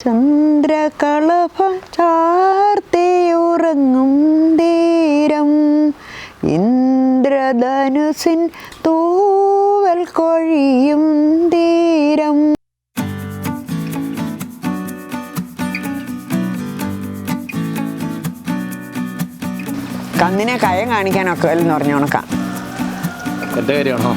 ചന്ദ്രകളഭം ചാർത്തിയുറങ്ങും തീരം ഇന്ദ്രധനുസിൻ തൂവൽ കൊഴിയും തീരം. കന്നിനെ കയം കാണിക്കാനൊക്കെ എന്ന് പറഞ്ഞു കണക്കാം. എന്റെ കാര്യമാണോ?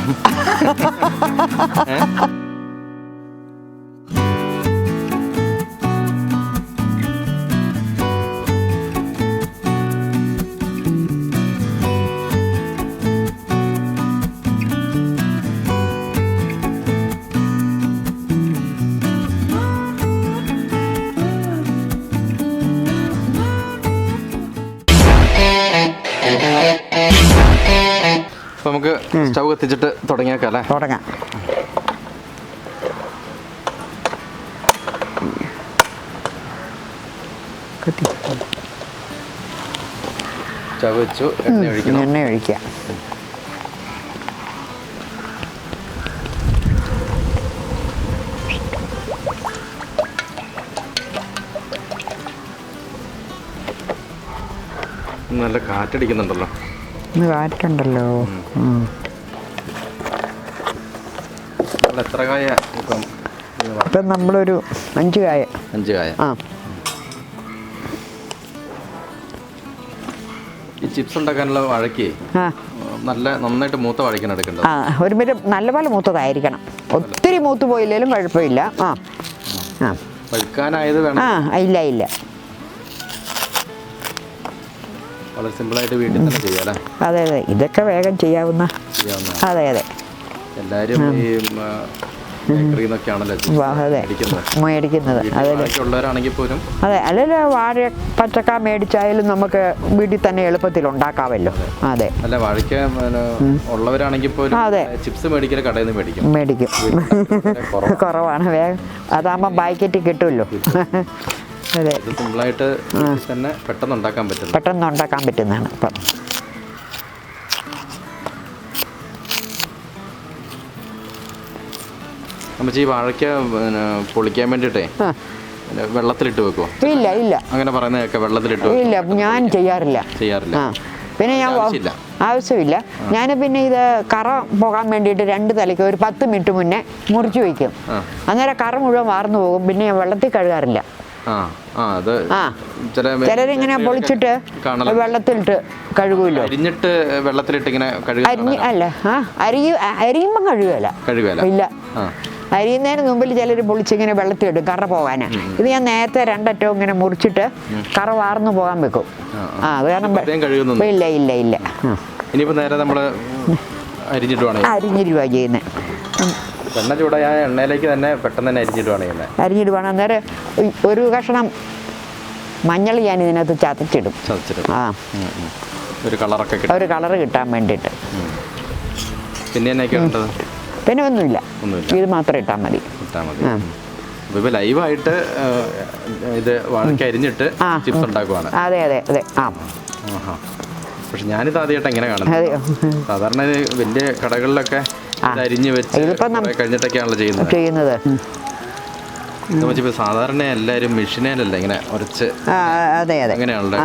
നമുക്ക് സ്റ്റൗ കത്തിച്ചിട്ട് തുടങ്ങിയേക്കാം അല്ലേ? തുടങ്ങാം. സ്റ്റൗ വെച്ചു, എണ്ണ ഒഴിക്കുക. നല്ല കാറ്റടിക്കുന്നുണ്ടല്ലോ. കാറ്റുണ്ടല്ലോ. എത്ര കായ ഇപ്പം? നമ്മളൊരു 5 കായ. 5 കായ. ഈ ചിപ്സ് ഉണ്ടാക്കാനുള്ള വാഴയ്ക്ക് നന്നായിട്ട് മൂത്ത വാഴയ്ക്കാണ് എടുക്കേണ്ടത്. ഒരു മിനിറ്റ് നല്ലപോലെ മൂത്തതായിരിക്കണം. ഒത്തിരി മൂത്ത് പോയില്ലേലും കുഴപ്പമില്ല. പഴുക്കാനായത് വേണം. ഇല്ല ഇല്ല, വളരെ സിമ്പിളായിട്ട് വീട്ടിൽ തന്നെ ചെയ്യാം. അതെ അതെ, ഇതൊക്കെ വേഗം ചെയ്യാവുന്ന. അതെ അതെ, എല്ലാവരും ഈ മേടിക്കുന്നത്. അതെ, അല്ലെങ്കിൽ വാഴ പച്ചക്ക മേടിച്ചായാലും നമുക്ക് വീട്ടിൽ തന്നെ എളുപ്പത്തിൽ ഉണ്ടാക്കാമല്ലോ. അതെ, അല്ല വാഴയ്ക്ക ഉള്ളവരാണെങ്കിൽ പോലും ചിപ്സ് മേടിക്കൽ കടയിൽ നിന്ന് മേടിക്കും. കുറവാണ്, വേഗം അതാകുമ്പോൾ പാക്കറ്റ് കിട്ടുമല്ലോ. അതെ, സിമ്പിളായിട്ട് തന്നെ പെട്ടെന്ന് ഉണ്ടാക്കാൻ പറ്റുന്നതാണ് ഇപ്പം. നമ്മൾ ഈ വാഴയ്ക്ക പൊളിക്കാൻ വേണ്ടിയിട്ടേ വെള്ളത്തിലിട്ട് വെക്കുമോ? ഇല്ല ഇല്ല, അങ്ങനെ പറയുന്നതൊക്കെ വെള്ളത്തിലിട്ട് ഇല്ല, ഞാൻ ചെയ്യാറില്ല. പിന്നെ ഞാൻ ആവശ്യമില്ല. ഞാൻ പിന്നെ ഇത് കറ പോകാൻ വേണ്ടിയിട്ട് 2 തലയ്ക്ക് ഒരു 10 മിനിറ്റ് മുന്നേ മുറിച്ച് വയ്ക്കും. അന്നേരം കറ മുഴുവൻ വാർന്നു പോകും. പിന്നെ ഞാൻ വെള്ളത്തിൽ കഴുകാറില്ല. ചിലരിങ്ങനെ പൊളിച്ചിട്ട് വെള്ളത്തിലിട്ട് കഴുകുമല്ലോ. അല്ല, അരിയുമ്പം കഴുകല. ഇല്ല, അരിയുന്നതിന് മുമ്പിൽ ചിലർ പൊളിച്ചിങ്ങനെ വെള്ളത്തിലിടും കറ പോകാനാ. ഇത് ഞാൻ നേരത്തെ 2 അറ്റവും ഇങ്ങനെ മുറിച്ചിട്ട് കറ വാർന്നു പോകാൻ വെക്കും. അത് കാരണം ഇല്ല ഇല്ല ഇല്ല. അരിഞ്ഞിടുവാ ചെയ്യുന്നത്. എണ്ണ ചൂടായ എണ്ണയിലേക്ക് തന്നെ പെട്ടെന്ന് തന്നെ അരിഞ്ഞിടുവാണ്. അന്നേരം ഒരു കഷ്ണം മഞ്ഞൾ ഞാൻ ഇതിനകത്ത് ചതച്ചിടും. ഒരു കളറ് കിട്ടാൻ വേണ്ടിയിട്ട്. പിന്നെ ഒന്നുമില്ല, ഇത് മാത്രം ഇട്ടാൽ മതി. ലൈവായിട്ട് ഇത് വാഴയ്ക്ക അരിഞ്ഞിട്ട് ചിപ്സ് ഉണ്ടാക്കുവാണ്. അതെ അതെ അതെ. പക്ഷെ ഞാനിത് ആദ്യമായിട്ട് എങ്ങനെ കാണുന്നത്. സാധാരണ വലിയ കടകളിലൊക്കെ അരിഞ്ഞ് വെച്ച് കഴിഞ്ഞിട്ടൊക്കെയാണല്ലോ ചെയ്യുന്നത്. സാധാരണ എല്ലാവരും മെഷീനിലല്ല ഇങ്ങനെ ഉരച്ച് അങ്ങനെയാണല്ലോ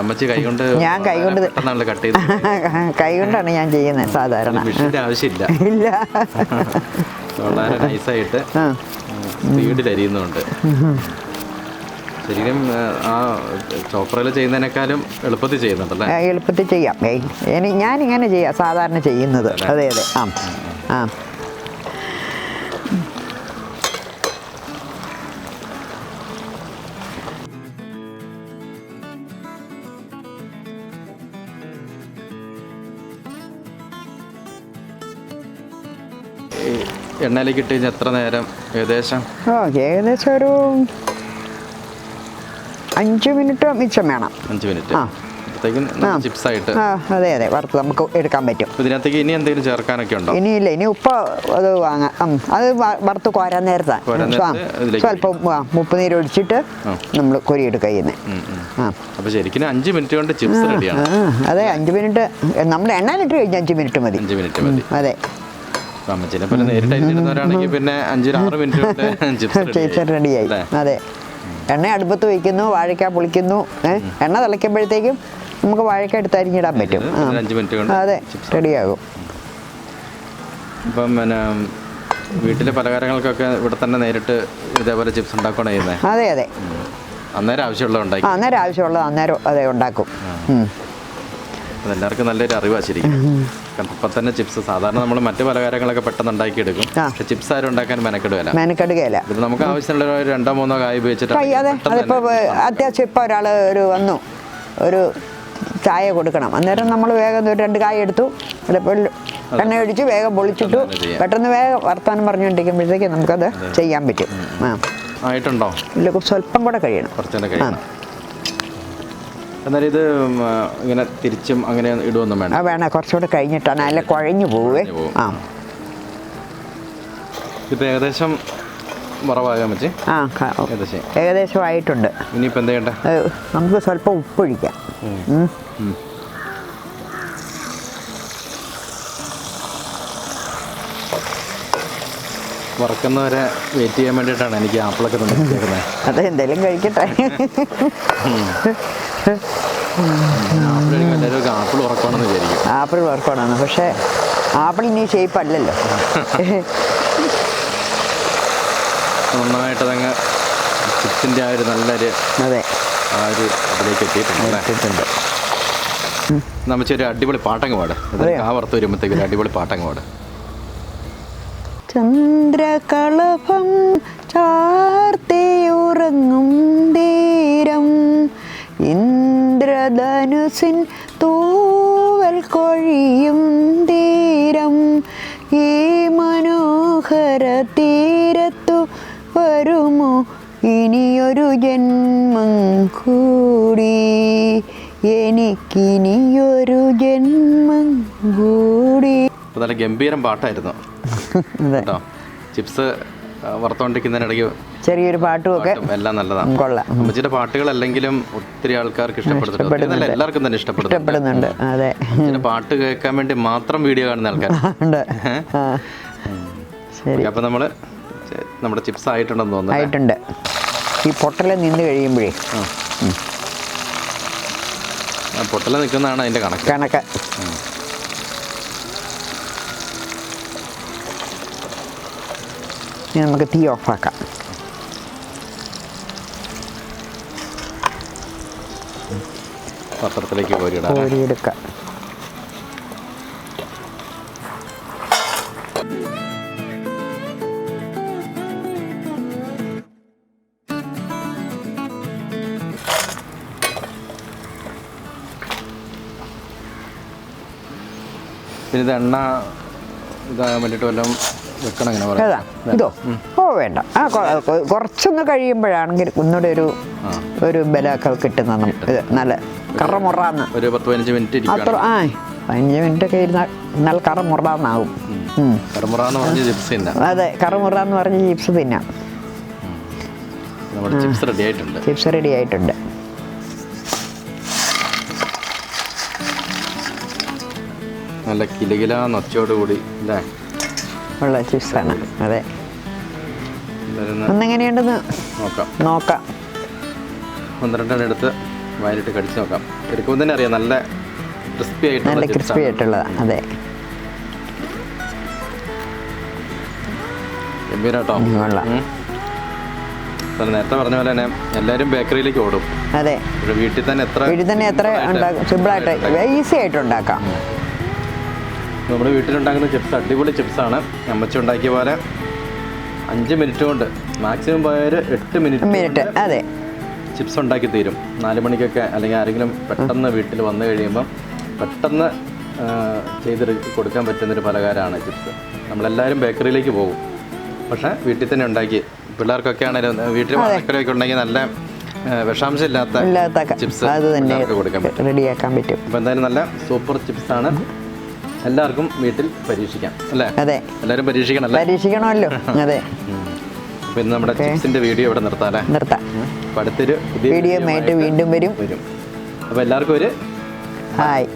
അമ്മച്ചി കൈകൊണ്ട്. ഞാൻ കൈകൊണ്ടാണ് ഞാൻ ചെയ്യുന്നത് സാധാരണ. മെഷീൻ്റെ ആവശ്യമില്ല. ഇല്ല, വളരെ നൈസായിട്ട് സ്പീഡിൽ അരിയുന്നുണ്ട്. ശരിക്കും ആ ചോപ്പറയിൽ ചെയ്യുന്നതിനേക്കാളും എളുപ്പത്തിൽ ചെയ്യുന്നുണ്ടല്ലേ? എളുപ്പത്തിൽ ചെയ്യാം. ഞാനിങ്ങനെ ചെയ്യാം സാധാരണ ചെയ്യുന്നത്. അതെ അതെ. എണ്ണയിലേക്ക് ഇട്ട് കഴിഞ്ഞാൽ എത്ര നേരം? ഏകദേശം ഒരു 5 മിനിറ്റ് മിച്ചം വേണം. 5 മിനിറ്റ്. ചിപ്സ് ആയിട്ട്. അതെ അതെ, വറുത്ത് നമുക്ക് എടുക്കാൻ പറ്റും. ഇതിനകത്തേക്ക് ഇനി എന്തെങ്കിലും ചേർക്കാനൊക്കെ ഉണ്ടോ? ഇനിയില്ല, ഇനി ഉപ്പ് അത് വാങ്ങാം. അത് വറുത്ത് കോരാൻ നേരത്താണ് സ്വല്പം ഉപ്പുനീര് ഒഴിച്ചിട്ട് നമ്മൾ കൊരിയെടുക്കുക ചെയ്യുന്നത്. അപ്പോൾ ശരിക്കും 5 മിനിറ്റ് കൊണ്ട് ചിപ്സ് റെഡിയാണ്. അതെ, 5 മിനിറ്റ് നമ്മൾ എണ്ണയിലിട്ട് കഴിഞ്ഞാൽ 5 മിനിറ്റ് മതി. 5 മിനിറ്റ് മതി. അതെ. അമ്മച്ചിനെ പോലെ നേരിട്ട് അരിഞ്ഞിടുന്നവരാണെങ്കിൽ പിന്നെ 5-6 മിനിറ്റ് കൊണ്ട് ചിപ്സ് റെഡിയായി. അതെ. എണ്ണ അടുപ്പത്ത് വയ്ക്കുന്നു, വാഴയ്ക്ക പൊളിക്കുന്നു, എണ്ണ തിളയ്ക്കുമ്പോഴത്തേക്കും നമുക്ക് വാഴയ്ക്ക എടുത്ത് അരിഞ്ഞിടാൻ പറ്റും. 5 മിനിറ്റ് കൊണ്ട് അതെ, റെഡിയാകും. ഇപ്പം പിന്നെ വീട്ടിലെ പലഹാരങ്ങൾക്കൊക്കെ ഇവിടെ തന്നെ നേരിട്ട് ഇതേപോലെ ചിപ്സ് ഉണ്ടാക്കുകയാണ് ചെയ്യുന്നത്. അതെ അതെ, അന്നേരം ആവശ്യമുള്ളത് ഉണ്ടാക്കി. അന്നേരം ആവശ്യമുള്ളത് അന്നേരം അതെ ഉണ്ടാക്കും. അതെല്ലാവർക്കും നല്ലൊരു അറിവാണ് ശരിക്കും. ഇപ്പം തന്നെ ചിപ്സ് സാധാരണ നമ്മൾ മറ്റു പലഹാരങ്ങളൊക്കെ പെട്ടെന്ന് ഉണ്ടാക്കിയെടുക്കും. പക്ഷെ ചിപ്സ് ആരും ഉണ്ടാക്കാൻ മെനക്കെടുകയില്ല. ഇത് നമുക്ക് ആവശ്യമുള്ള 2-3 കായ് ഉപയോഗിച്ചിട്ട് അതെ, അതിപ്പോൾ അത്യാവശ്യം ഇപ്പോൾ ഒരാൾ വന്നു ഒരു ചായ കൊടുക്കണം, അന്നേരം നമ്മൾ വേഗം ഒരു 2 കായ എടുത്തു, അതിപ്പോൾ എണ്ണ ഒഴിച്ച് വേഗം പൊളിച്ചിട്ടു, പെട്ടെന്ന് വേഗം വർത്താനം പറഞ്ഞുകൊണ്ടിരിക്കുമ്പോഴത്തേക്ക് നമുക്കത് ചെയ്യാൻ പറ്റും. ആയിട്ടുണ്ടോ? ഇല്ല, സ്വല്പം കൂടെ കഴിയണം. കുറച്ചുകൂടെ കഴിയണം. എന്നാലും ഇത് ഇങ്ങനെ തിരിച്ചും അങ്ങനെ ഇടുവൊന്നും വേണം. വേണം, കുറച്ചുകൂടെ കഴിഞ്ഞിട്ടാണ്, അതിൽ കുഴഞ്ഞു പോവേ. ഇപ്പം ഏകദേശം വറവാകാൻ പറ്റി. ഏകദേശം ആയിട്ടുണ്ട്. ഇനിയിപ്പോൾ എന്താ ചെയ്യണ്ടേ? നമുക്ക് സ്വല്പം ഉപ്പൊഴിക്കാം. വറക്കുന്നവരെ വെയിറ്റ് ചെയ്യാൻ വേണ്ടിയിട്ടാണ് എനിക്ക് ആപ്പിളൊക്കെ തന്നിരിക്കുന്നത്. അതെ, എന്തെങ്കിലും കഴിക്കട്ടെ. ആപ്പിൾ വറക്കണമെന്ന് വിചാരിക്കും. ആപ്പിൾ വറക്കണമെന്ന്, പക്ഷേ ആപ്പിളിന് ഷേപ്പ് അല്ലല്ലോ. നന്നായിട്ടതങ്ങ് ചിപ്സിൻ്റെ ആ ഒരു നല്ലൊരു അതെ ആ ഒരു ഇതിലേക്ക് എത്തിയിട്ടുണ്ട്. നമുക്കൊരു അടിപൊളി പാട്ടങ്ങ് പാട്. ആ വറുത്ത് വരുമ്പോഴത്തേക്ക് ഒരു അടിപൊളി പാട്ടങ്ങ് പാട്. ചന്ദ്രകളഭം ചാർത്തിയുറങ്ങും തീരം, ഇന്ദ്രധനുസിൻ തൂവൽ കൊഴിയും തീരം, ഈ മനോഹര തീരത്തു വരുമോ ഇനിയൊരു ജന്മം കൂടി, എനിക്കിനിയൊരു ജന്മം കൂടി. നല്ല ഗംഭീരം പാട്ടായിരുന്നു കേട്ടോ. ചിപ്സ് വറുത്തോണ്ടിരിക്കുന്നതിനിടയ്ക്ക് ചെറിയൊരു പാട്ടും ഒക്കെ എല്ലാം നല്ലതാണ്. കൊള്ളാം. അമ്മച്ചിയുടെ പാട്ടുകളല്ലെങ്കിലും ഒത്തിരി ആൾക്കാർക്ക് ഇഷ്ടപ്പെടുന്നുണ്ട്. എല്ലാവർക്കും തന്നെ ഇഷ്ടപ്പെടുന്നുണ്ട്. പാട്ട് കേൾക്കാൻ വേണ്ടി മാത്രം വീഡിയോ കാണുന്ന ആൾക്കാരുണ്ട്. അപ്പൊ നമ്മുടെ ചിപ്സ് ആയിട്ടുണ്ടെന്ന് തോന്നുന്നു. ആയിട്ടുണ്ട്. ഈ പൊട്ടല നിന്ന് കഴിയുമ്പോഴേ പൊട്ടല നിൽക്കുന്നതാണ് അതിന്റെ കണക്ക്. ഇനി നമുക്ക് തീ ഓഫാക്കാം. പാത്രത്തിലേക്ക് കോരിയെടുക്കാം. പിന്നെ ഇത് എണ്ണ ഇതാകാൻ വേണ്ടിയിട്ട് വല്ലതും വെക്കണം. ഇങ്ങനെ ഇതോ? ഓ വേണ്ട, കുറച്ചൊന്ന് കഴിയുമ്പോഴാണെങ്കിൽ ഒന്നുകൂടെ ഒരു ബലമൊക്കെ കിട്ടുന്ന നല്ല കറമുറാന്ന് ഒരു 10-15 മിനിറ്റ് അത്ര. 15 മിനിറ്റ് ഒക്കെ ഇരുന്നാൽ നല്ല കറമുറാന്നാവും. അതെ, കറമുറാന്ന് പറഞ്ഞ് ചിപ്സ് തിന്നാം. ചിപ്സ് റെഡി ആയിട്ടുണ്ട്. നല്ല കിലുകിലാ നൊച്ചോടുകൂടി അല്ലേ ഉള്ള ചിപ്സാണ്. അതെ, ഒന്നെങ്ങനെയുണ്ടെന്ന് നോക്കാം. 12 എടുത്ത് വായിലിട്ട് കടിച്ച് നോക്കാം. എടുക്കുമ്പോൾ തന്നെ അറിയാം നല്ല ക്രിസ്പി ആയിട്ടുള്ളതാണ്. അതെ, ഗംഭീരാട്ടോ. നേരത്തെ പറഞ്ഞ പോലെ തന്നെ എല്ലാവരും ബേക്കറിയിലേക്ക് ഓടും. അതെ, വീട്ടിൽ തന്നെ എത്ര ഉണ്ടാക്കും, സിമ്പിളായിട്ട് ഈസി ആയിട്ട് ഉണ്ടാക്കാം. നമ്മുടെ വീട്ടിലുണ്ടാക്കുന്ന ചിപ്സ് അടിപൊളി ചിപ്സാണ്. അമ്മച്ചി ഉണ്ടാക്കിയ പോലെ 5 മിനിറ്റ് കൊണ്ട്, മാക്സിമം പോയൊരു 8 മിനിറ്റ് അതെ ചിപ്സ് ഉണ്ടാക്കി തീരും. 4 മണിക്കൊക്കെ അല്ലെങ്കിൽ ആരെങ്കിലും പെട്ടെന്ന് വീട്ടിൽ വന്നു കഴിയുമ്പം പെട്ടെന്ന് ചെയ്ത് കൊടുക്കാൻ പറ്റുന്നൊരു പലഹാരമാണ് ചിപ്സ്. നമ്മളെല്ലാവരും ബേക്കറിയിലേക്ക് പോകും, പക്ഷേ വീട്ടിൽ തന്നെ ഉണ്ടാക്കി പിള്ളേർക്കൊക്കെ ആണെങ്കിലും വീട്ടിൽ മക്കളൊക്കെ ഉണ്ടെങ്കിൽ നല്ല വിഷാംശം ഇല്ലാത്ത ചിപ്സ് കൊടുക്കാൻ പറ്റും, റെഡിയാക്കാൻ പറ്റും. അപ്പോൾ എന്തായാലും നല്ല സൂപ്പർ ചിപ്സാണ്. എല്ലാവർക്കും വീട്ടിൽ പരീക്ഷിക്കാം അല്ലേ? അതെ, എല്ലാവരും പരീക്ഷിക്കണമല്ലോ. അതെ, പിന്നെ നമ്മുടെ ചിപ്സിന്റെ വീഡിയോ ഇവിടെ നിർത്താം. അടുത്തൊരു വീഡിയോ ആയിട്ട് വീണ്ടും വരും. അപ്പോൾ എല്ലാവർക്കും ഒരു ഹായ്.